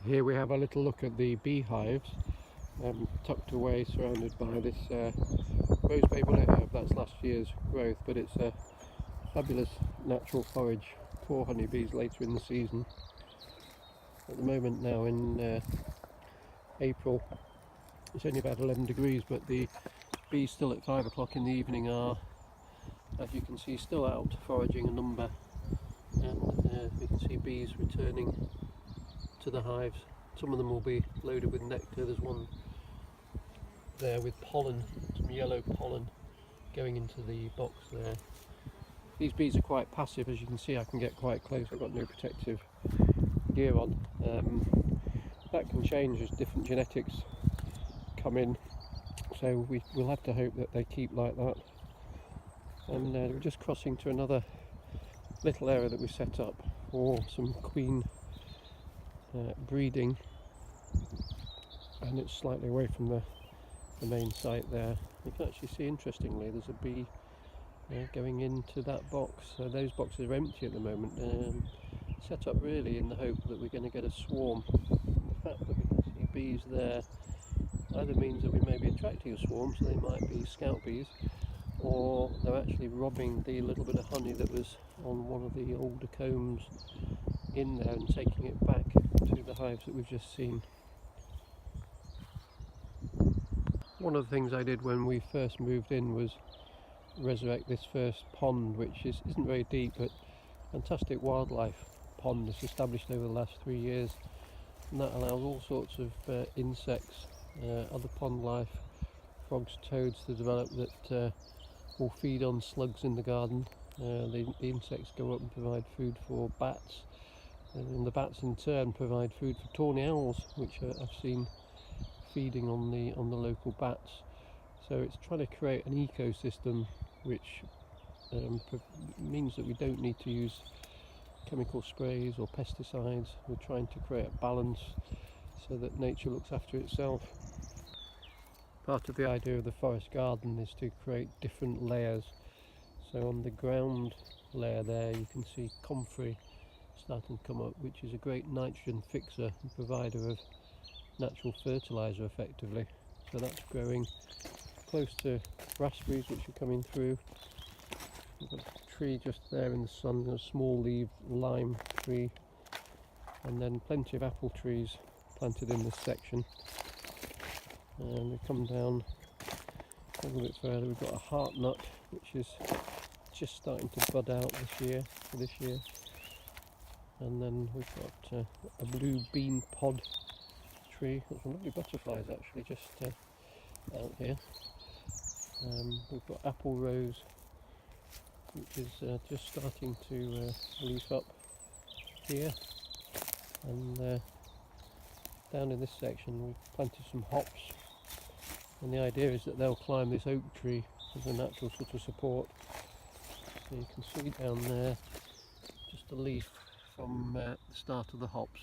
Here we have a little look at the beehives, tucked away, surrounded by this rose bay herb. That's last year's growth, but it's a fabulous natural forage for honeybees later in the season. At the moment now in April, it's only about 11 degrees, but the bees still at 5 o'clock in the evening are, as you can see, still out foraging a number, and you can see bees returning to the hives. Some of them will be loaded with nectar. There's one there with pollen, some yellow pollen going into the box there. These bees are quite passive, as you can see. I can get quite close. I've got no protective gear on. That can change as different genetics come in, so we'll have to hope that they keep like that. And we're just crossing to another little area that we set up for some queen breeding, and it's slightly away from the main site there. You can actually see, interestingly, there's a bee going into that box. So those boxes are empty at the moment, set up really in the hope that we're going to get a swarm. The fact that we can see bees there either means that we may be attracting a swarm, so they might be scout bees, or they're actually robbing the little bit of honey that was on one of the older combs in there and taking it back to the hives that we've just seen. One of the things I did when we first moved in was resurrect this first pond, which isn't very deep, but fantastic wildlife pond that's established over the last 3 years, and that allows all sorts of insects, other pond life, frogs, toads to develop that will feed on slugs in the garden. The insects go up and provide food for bats, and the bats in turn provide food for tawny owls, which I've seen feeding on the local bats. So it's trying to create an ecosystem which means that we don't need to use chemical sprays or pesticides. We're trying to create a balance so that nature looks after itself. Part of the idea of the forest garden is to create different layers. So on the ground layer there you can see comfrey starting to come up, which is a great nitrogen fixer and provider of natural fertiliser effectively. So that's growing close to raspberries, which are coming through. We've got a tree just there in the sun, a small leaved lime tree, and then plenty of apple trees planted in this section. And we come down a little bit further, we've got a heart nut, which is just starting to bud out this year. And then we've got a blue bean pod tree. Got some lovely butterflies actually just out here. We've got apple rose, which is just starting to leaf up here. And down in this section we've planted some hops, and the idea is that they'll climb this oak tree as a natural sort of support. So you can see down there just a leaf from the start of the hops.